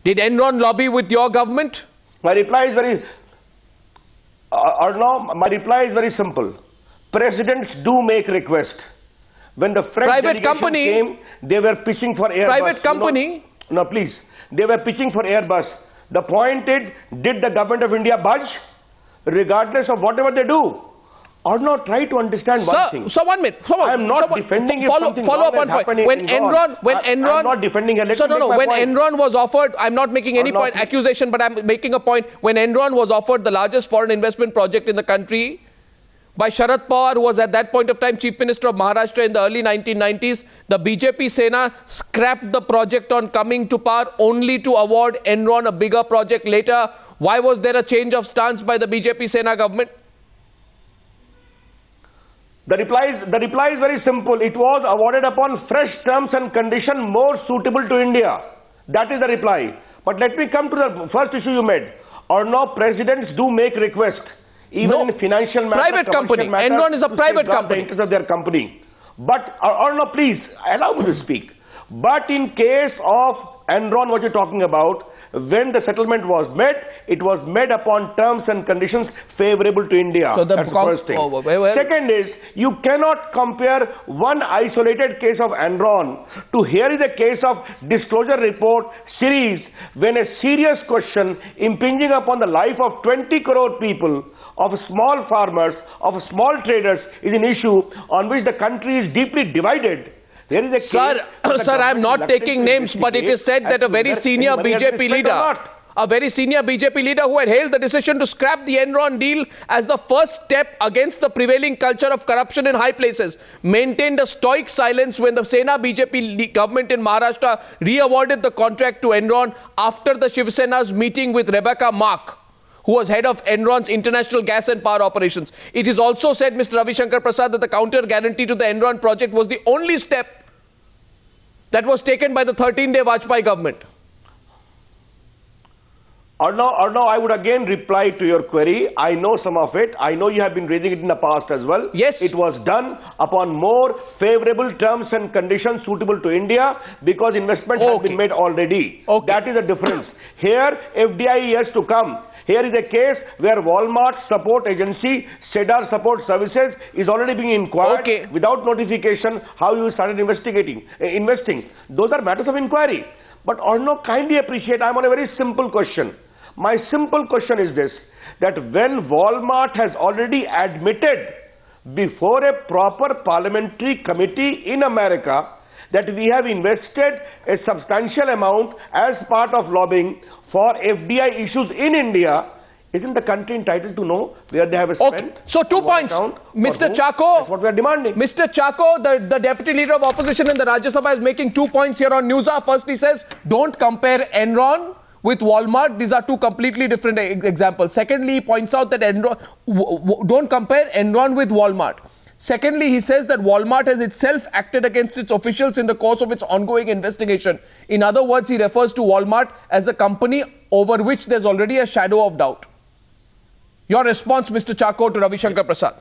Did Enron lobby with your government? My reply is very, Arnav, my reply is very simple. Presidents do make requests. When the French private company came, they were pitching for Airbus. Private company? No, please. They were pitching for Airbus. The point is, did the government of India budge? Regardless of whatever they do. Or not try to understand one thing. So 1 minute. I am not defending follow up one point. When Enron, I'm not defending. So when Enron was offered, I'm not making any point accusation, but I'm making a point. When Enron was offered the largest foreign investment project in the country by Sharad Pawar, who was at that point of time Chief Minister of Maharashtra in the early 1990s, the BJP Sena scrapped the project on coming to power only to award Enron a bigger project later. Why was there a change of stance by the BJP Sena government? The reply is very simple. It was awarded upon fresh terms and conditions more suitable to India. That is the reply. But let me come to the first issue you made. Or no, presidents do make requests, even in financial matters. Private company. Enron is a private company. The interest of their company. But, or no, please, allow me to speak. But in case of Enron, what you're talking about, when the settlement was made, it was made upon terms and conditions favorable to India. So that's the first thing. Second is, you cannot compare one isolated case of Enron to here is a case of disclosure report series when a serious question impinging upon the life of 20 crore people, of small farmers, of small traders is an issue on which the country is deeply divided. Sir, I am not taking names, but it is said that a very senior BJP leader, who had hailed the decision to scrap the Enron deal as the first step against the prevailing culture of corruption in high places, maintained a stoic silence when the Sena BJP government in Maharashtra re-awarded the contract to Enron after the Shiv Sena's meeting with Rebecca Mark, who was head of Enron's international gas and power operations. It is also said, Mr. Ravi Shankar Prasad, that the counter guarantee to the Enron project was the only step that was taken by the 13-day Vajpayee government. Arnav, I would again reply to your query. I know some of it. I know you have been raising it in the past as well. Yes. It was done upon more favorable terms and conditions suitable to India because investment has been made already. That is the difference. Here, FDI is to come. Here is a case where Walmart Support Agency, SEDAR Support Services is already being inquired without notification how you started investing. Those are matters of inquiry. But Arnav, kindly appreciate, I'm on a very simple question. My simple question is this, that when Walmart has already admitted before a proper parliamentary committee in America that we have invested a substantial amount as part of lobbying for FDI issues in India, isn't the country entitled to know where they have spent? So 2 points. Mr. Chako, that's what we are demanding. Mr. Chako, the deputy leader of opposition in the Rajya Sabha is making 2 points here on Newsa. First, he says, don't compare Enron with Walmart. These are two completely different examples. Secondly, he points out that don't compare Enron with Walmart. Secondly, he says that Walmart has itself acted against its officials in the course of its ongoing investigation. In other words, he refers to Walmart as a company over which there's already a shadow of doubt. Your response, Mr. Chako, to Ravi Shankar Prasad.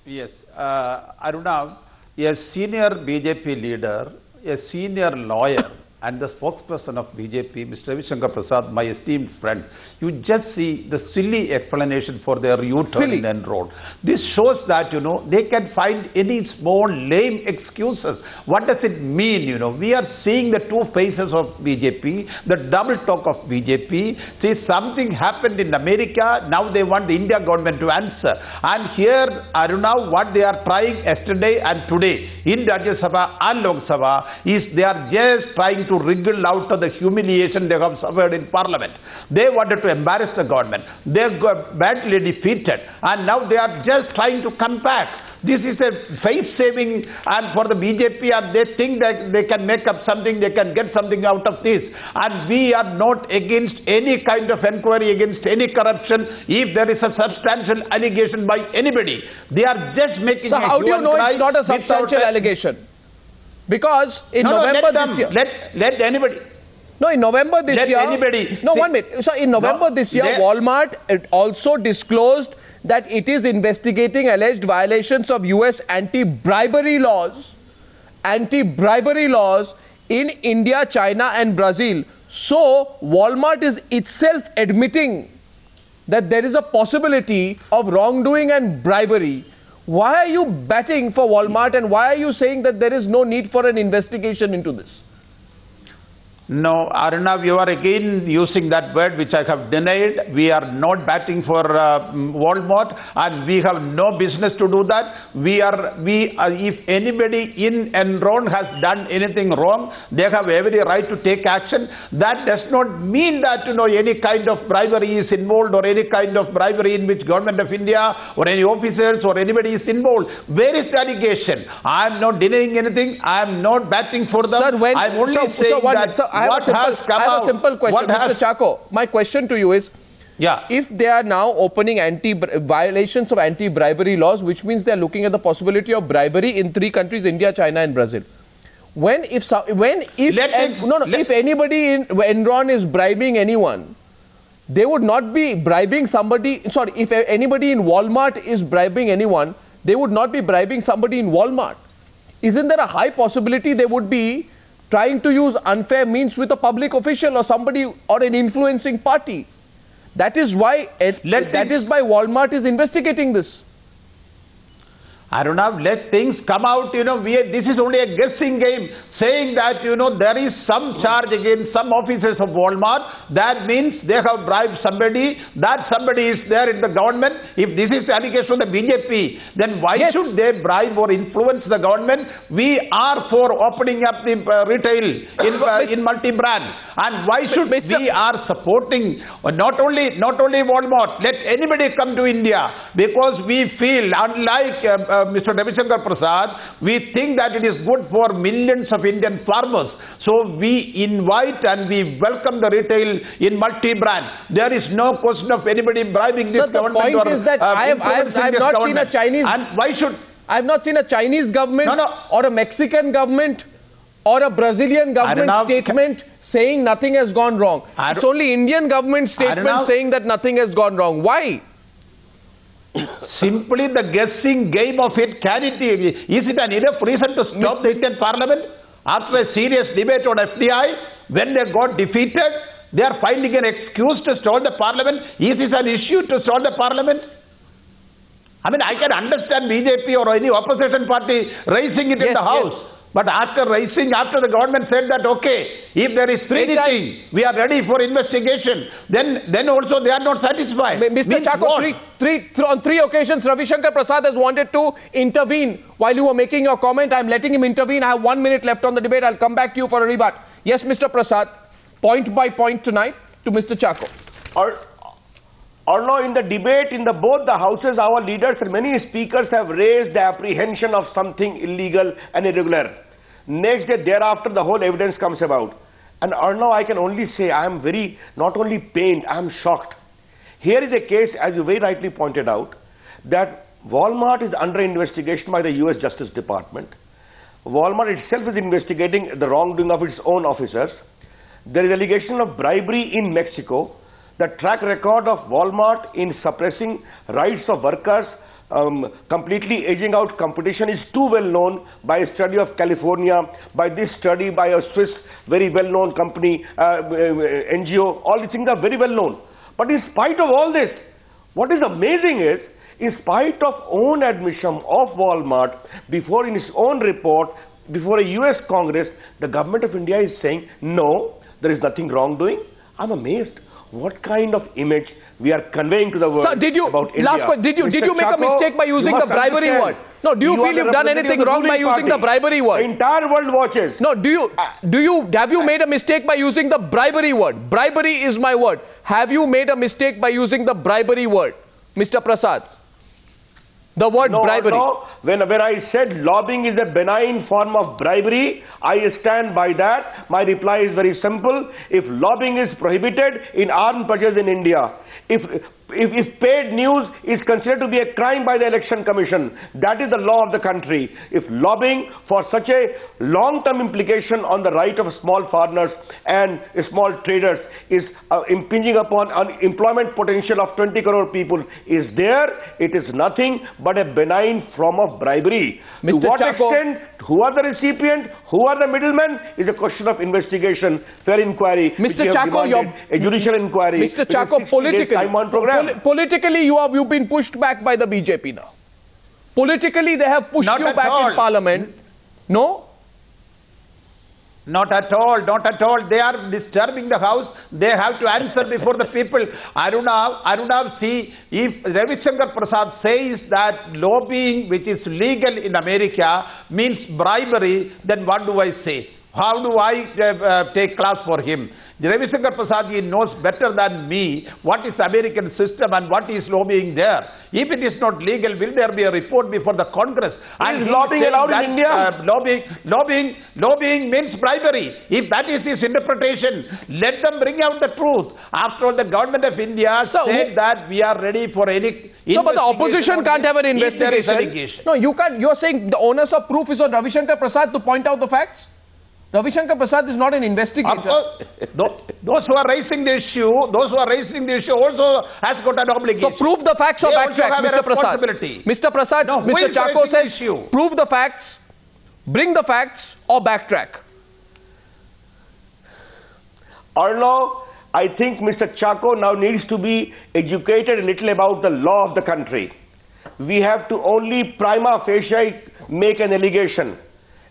Yes, Arnav, a senior BJP leader, a senior lawyer, and the spokesperson of BJP, Mr. Ravi Shankar Prasad, my esteemed friend, you just see the silly explanation for their U-turn in Enron. This shows that, they can find any small lame excuses. What does it mean, We are seeing the two faces of BJP, the double talk of BJP. See, something happened in America, now they want the India government to answer. And here, Arnav, what they are trying yesterday and today in Rajya Sabha and Lok Sabha is they are just trying to wriggle out of the humiliation they have suffered in Parliament. They wanted to embarrass the government. They got badly defeated, and now they are just trying to come back. This is a face-saving, and for the BJP, and they think that they can make up something, they can get something out of this. And we are not against any kind of inquiry against any corruption if there is a substantial allegation by anybody. They are just making. So how do you know it's not a substantial allegation? Because in November this year... Let anybody... No, in November this year... anybody... No, 1 minute. So in November this year, Walmart also disclosed that it is investigating alleged violations of US anti-bribery laws in India, China and Brazil. So Walmart is itself admitting that there is a possibility of wrongdoing and bribery. Why are you batting for Walmart, and why are you saying that there is no need for an investigation into this? No, Arnav, you are again using that word which I have denied. We are not batting for Walmart, and we have no business to do that. If anybody in Enron has done anything wrong, they have every right to take action. That does not mean that any kind of bribery is involved, or any kind of bribery in which Government of India or any officers or anybody is involved. Where is the allegation? I am not denying anything. I am not batting for them. Sir, I am only saying that. I have a simple question, Mr. Chacko. My question to you is, if they are now opening violations of anti-bribery laws, which means they are looking at the possibility of bribery in 3 countries, India, China and Brazil. If anybody in Enron is bribing anyone, they would not be bribing somebody. Sorry, if anybody in Walmart is bribing anyone, they would not be bribing somebody in Walmart. Isn't there a high possibility they would be trying to use unfair means with a public official or somebody or an influencing party? That is why Walmart is investigating this. I don't know, let things come out, this is only a guessing game, saying that, there is some charge against some officers of Walmart. That means they have bribed somebody, that somebody is there in the government. If this is the allegation of the BJP, then why should they bribe or influence the government? We are for opening up the retail in multi-brand. And why should we are supporting not only Walmart, let anybody come to India, because we feel, unlike Mr. Ravi Shankar Prasad, we think that it is good for millions of Indian farmers. So we invite and we welcome the retail in multi-brand. There is no question of anybody bribing this government. The point is that I have not seen a Chinese... And why should... I have not seen a Chinese government or a Mexican government or a Brazilian government statement saying nothing has gone wrong. It's only Indian government statement saying that nothing has gone wrong. Why? Simply the guessing game of it. Is it an enough reason to stop the Indian Parliament? After a serious debate on FDI, when they got defeated, they are finding an excuse to stall the Parliament. Is this an issue to stall the Parliament? I mean, I can understand BJP or any opposition party raising it in the House. But after the government said that, okay, if there is anything, we are ready for investigation, then also they are not satisfied. Mr. Chacko, on 3 occasions, Ravi Shankar Prasad has wanted to intervene. While you were making your comment, I am letting him intervene. I have 1 minute left on the debate. I'll come back to you for a rebut. Yes, Mr. Prasad, point by point tonight to Mr. Chacko. Although in the debate in both the houses, our leaders and many speakers have raised the apprehension of something illegal and irregular. Next day, thereafter, the whole evidence comes about. And Arnav, I can only say I am not only pained, I am shocked. Here is a case, as you very rightly pointed out, that Walmart is under investigation by the US Justice Department. Walmart itself is investigating the wrongdoing of its own officers. There is allegation of bribery in Mexico. The track record of Walmart in suppressing rights of workers, completely aging out competition is too well known by a study of California, by this study by a Swiss very well known company, NGO. All these things are very well known. But in spite of all this, what is amazing is, in spite of own admission of Walmart, before in its own report, before a US Congress, the government of India is saying, no, there is nothing wrongdoing. I'm amazed. What kind of image we are conveying to the world about India? Did you make a mistake by using the bribery word? No, do you feel you've done anything wrong by using the bribery word? The entire world watches. No, have you made a mistake by using the bribery word? Bribery is my word. Have you made a mistake by using the bribery word, Mr. Prasad? The word bribery. No. When I said lobbying is a benign form of bribery, I stand by that. My reply is very simple. If lobbying is prohibited in arms purchase in India, if if paid news is considered to be a crime by the Election Commission, that is the law of the country. If lobbying for such a long-term implication on the right of small farmers and small traders is impinging upon employment potential of 20 crore people is there, it is nothing but a benign form of bribery. Mr. To what Chacko, extent, who are the recipient, who are the middlemen, is a question of investigation, fair inquiry. Mr. Chacko, a judicial inquiry. Mr. Chacko, politically, you've been pushed back by the BJP now. Politically, they have pushed you back in Parliament. No? Not at all, not at all. They are disturbing the House. They have to answer before the people. Aruna, see, if Ravi Shankar Prasad says that lobbying which is legal in America means bribery, then what do I say? How do I take class for him? Ravi Shankar Prasad, he knows better than me what is the American system and what is lobbying there. If it is not legal, will there be a report before the Congress? And is lobbying allowed in India? Lobbying means bribery. If that is his interpretation, let them bring out the truth. After all, the government of India said that we are ready for any... So, but the opposition can't have an investigation. No, you can't. You're saying the onus of proof is on Ravi Shankar Prasad to point out the facts? Ravi Shankar Prasad is not an investigator. Of course, those who are raising the issue, also has got an obligation. So prove the facts or backtrack, Mr. Prasad. Mr. Prasad, no, Mr. Chacko says, prove the facts, bring the facts or backtrack. Arnav, I think Mr. Chacko now needs to be educated a little about the law of the country. We have to only prima facie make an allegation.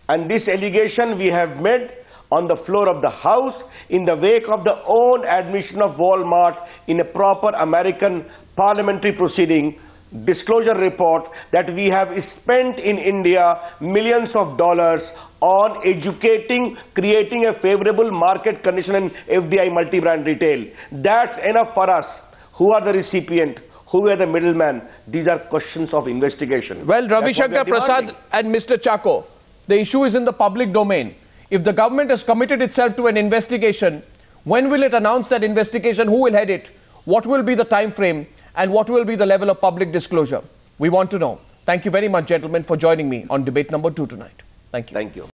And this allegation we have made on the floor of the House in the wake of the own admission of Walmart in a proper American parliamentary proceeding, disclosure report that we have spent in India millions of dollars on educating, creating a favorable market condition in FDI multi-brand retail. That's enough for us. Who are the recipient? Who are the middlemen? These are questions of investigation. Well, Ravi Shankar Prasad and Mr. Chacko, the issue is in the public domain. If the government has committed itself to an investigation, when will it announce that investigation? Who will head it? What will be the time frame? And what will be the level of public disclosure? We want to know. Thank you very much, gentlemen, for joining me on debate number 2 tonight. Thank you. Thank you.